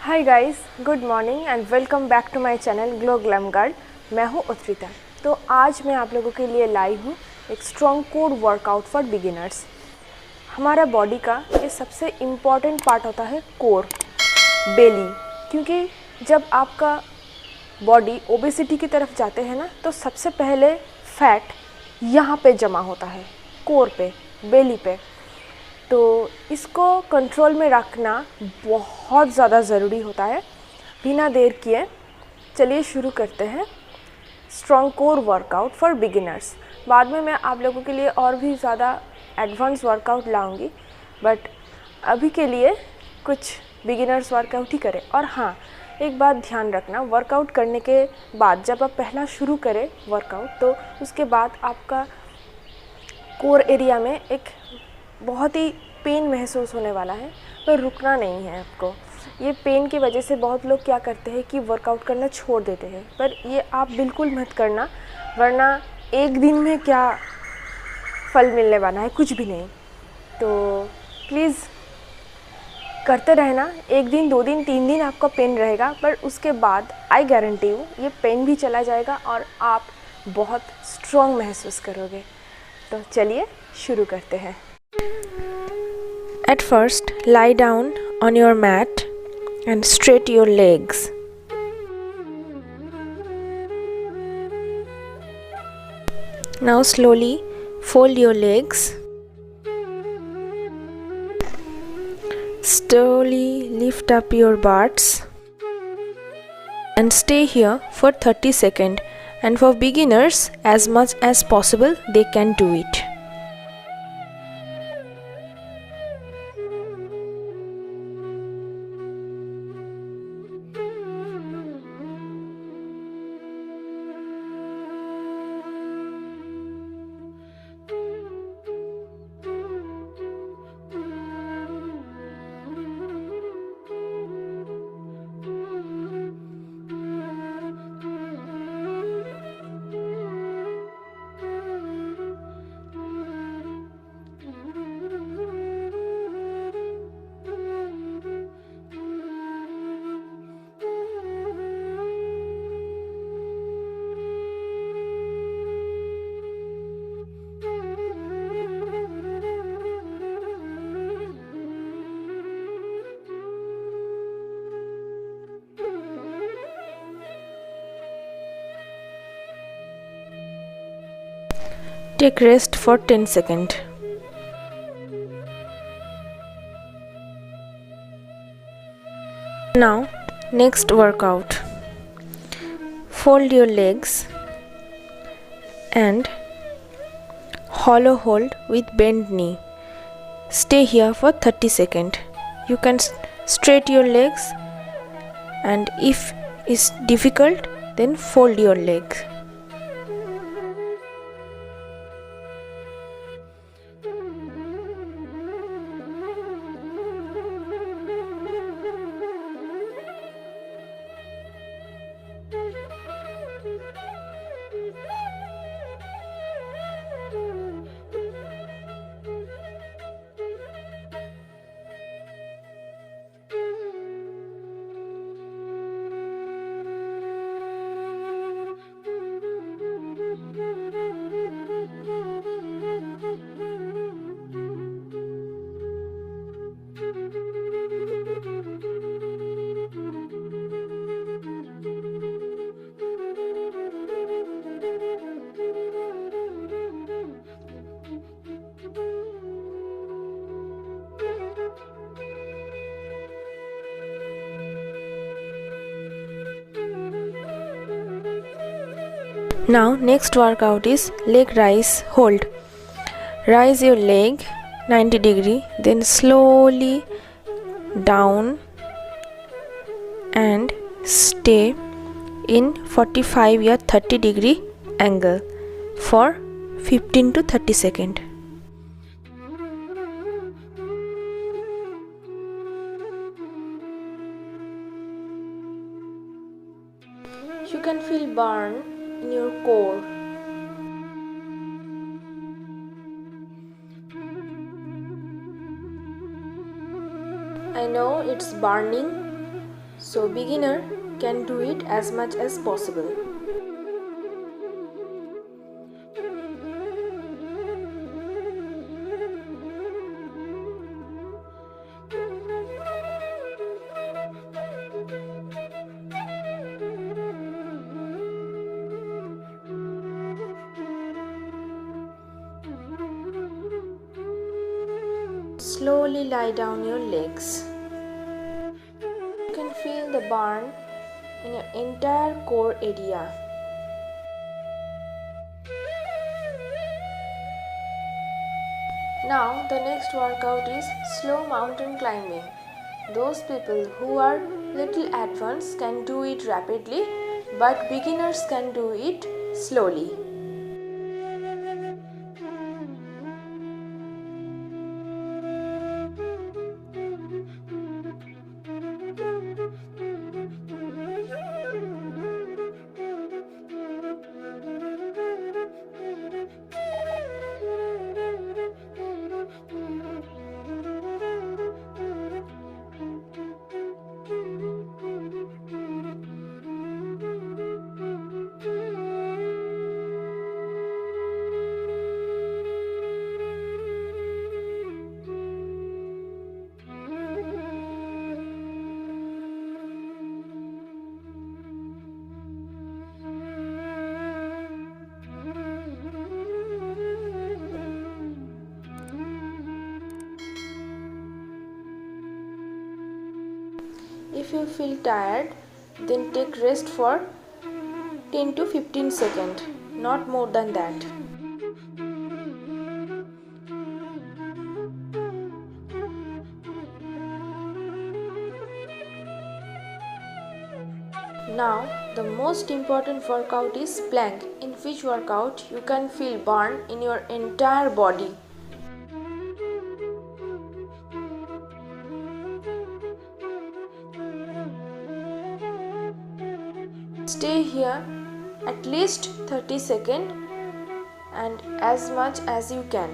Hi guys, good morning and welcome back to my channel glow glam girl. मैं हूँ उत्रिता। तो आज मैं आप लोगों के लिए लाई हूँ एक strong core workout for beginners. हमारा बॉडी का ये सबसे इम्पॉर्टेंट पार्ट होता है कोर, बेली, क्योंकि जब आपका बॉडी ओबेसिटी की तरफ जाते हैं ना, तो सबसे पहले फैट यहाँ पे जमा होता है, कोर पे, बेली पे। तो इसको कंट्रोल में रखना बहुत ज़्यादा ज़रूरी होता है। बिना देर किए चलिए शुरू करते हैं strong core workout for beginners. बाद में मैं आप लोगों के लिए और भी ज़्यादा एडवांस वर्कआउट लाऊंगी, बट अभी के लिए कुछ बिगिनर्स वर्कआउट ही करें। और हाँ, एक बात ध्यान रखना, वर्कआउट करने के बाद जब आप पहला शुरू करें वर्कआउट, तो उसके बाद आपका कोर एरिया में एक बहुत ही पेन महसूस होने वाला है, पर रुकना नहीं है आपको। ये पेन की वजह से बहुत लोग क्या करते हैं कि वर्कआउट करना छोड़ देते हैं, पर ये आप बिल्कुल मत करना, वरना एक दिन में क्या फल मिलने वाला है, कुछ भी नहीं। तो प्लीज़ करते रहना। एक दिन, 2 दिन, 3 दिन आपका पेन रहेगा, पर उसके बाद आई गारंटी हूँ ये पेन भी चला जाएगा और आप बहुत स्ट्रॉन्ग महसूस करोगे। तो चलिए शुरू करते हैं। At first, lie down on your mat and straighten your legs. Now slowly fold your legs. Slowly lift up your butts and stay here for 30 seconds. And for beginners, as much as possible, they can do it. Take rest for 10 seconds. Now, next workout. Fold your legs and hollow hold with bent knee. Stay here for 30 seconds. You can straighten your legs, and if it's difficult, then fold your legs. Now next workout is leg rise hold. Rise your leg 90 degree, then slowly down and stay in 45 or 30 degree angle for 15 to 30 seconds. You can feel burn in your core. I know it's burning, So beginner can do it as much as possible. Slowly lie down your legs. You can feel the burn in your entire core area. Now the next workout is slow mountain climbing. Those people who are little advanced can do it rapidly, but beginners can do it slowly. If you feel tired, then take rest for 10 to 15 seconds, not more than that. Now, the most important workout is plank, in which workout you can feel burn in your entire body. Stay here at least 30 seconds and as much as you can.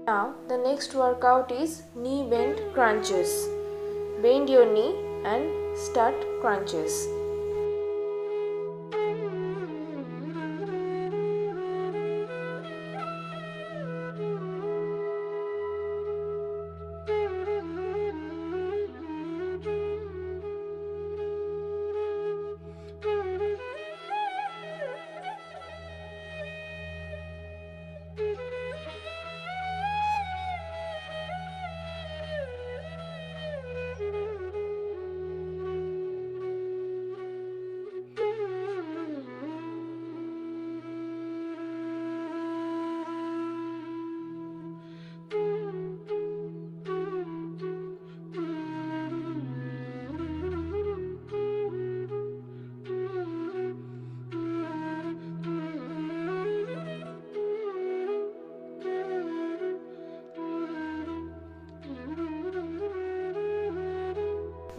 Now the next workout is knee bend crunches. Bend your knee and start crunches.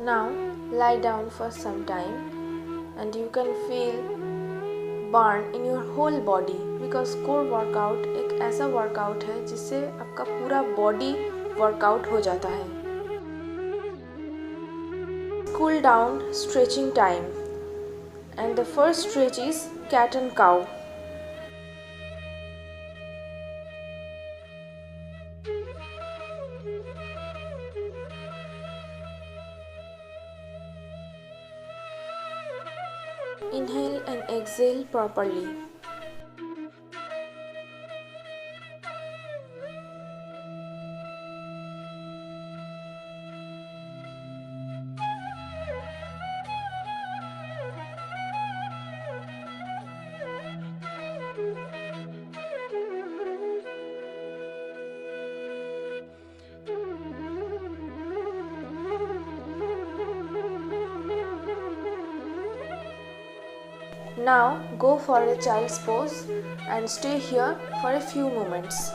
Now lie down for some time and you can feel burn in your whole body because core workout एक ऐसा workout है जिससे आपका पूरा body workout हो जाता है. Cool down stretching time and the first stretch is cat and cow. Inhale and exhale properly. Now go for a child's pose and stay here for a few moments.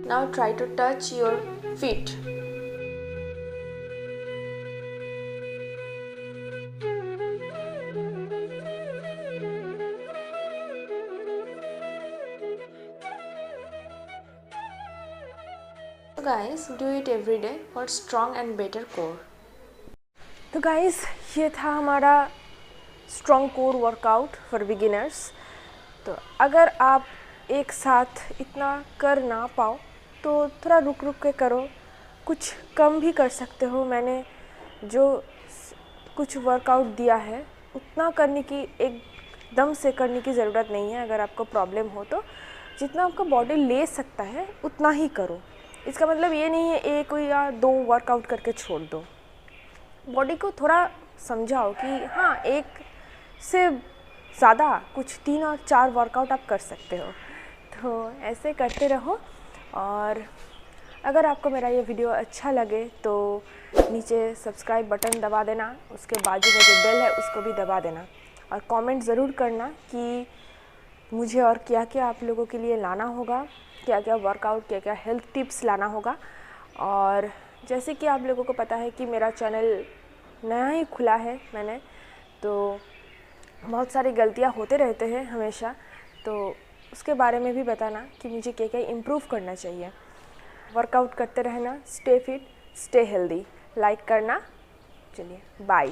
Now try to touch your feet. So guys, do it every day for strong and better core. तो guys, ये था हमारा strong core workout for beginners. तो अगर आप एक साथ इतना कर ना पाओ तो थोड़ा रुक रुक के करो, कुछ कम भी कर सकते हो। मैंने जो कुछ वर्कआउट दिया है उतना करने की, एकदम से करने की ज़रूरत नहीं है। अगर आपको प्रॉब्लम हो तो जितना आपका बॉडी ले सकता है उतना ही करो। इसका मतलब ये नहीं है एक या दो वर्कआउट करके छोड़ दो। बॉडी को थोड़ा समझाओ कि हाँ, एक से ज़्यादा कुछ 3 और 4 वर्कआउट आप कर सकते हो। तो ऐसे करते रहो। और अगर आपको मेरा ये वीडियो अच्छा लगे तो नीचे सब्सक्राइब बटन दबा देना, उसके बाजू में जो बेल है उसको भी दबा देना, और कमेंट ज़रूर करना कि मुझे और क्या क्या आप लोगों के लिए लाना होगा, क्या क्या वर्कआउट, क्या क्या हेल्थ टिप्स लाना होगा। और जैसे कि आप लोगों को पता है कि मेरा चैनल नया ही खुला है मैंने, तो बहुत सारी गलतियां होते रहते हैं हमेशा, तो उसके बारे में भी बताना कि मुझे क्या क्या इम्प्रूव करना चाहिए। वर्कआउट करते रहना, stay fit, stay healthy, like करना। चलिए, बाय।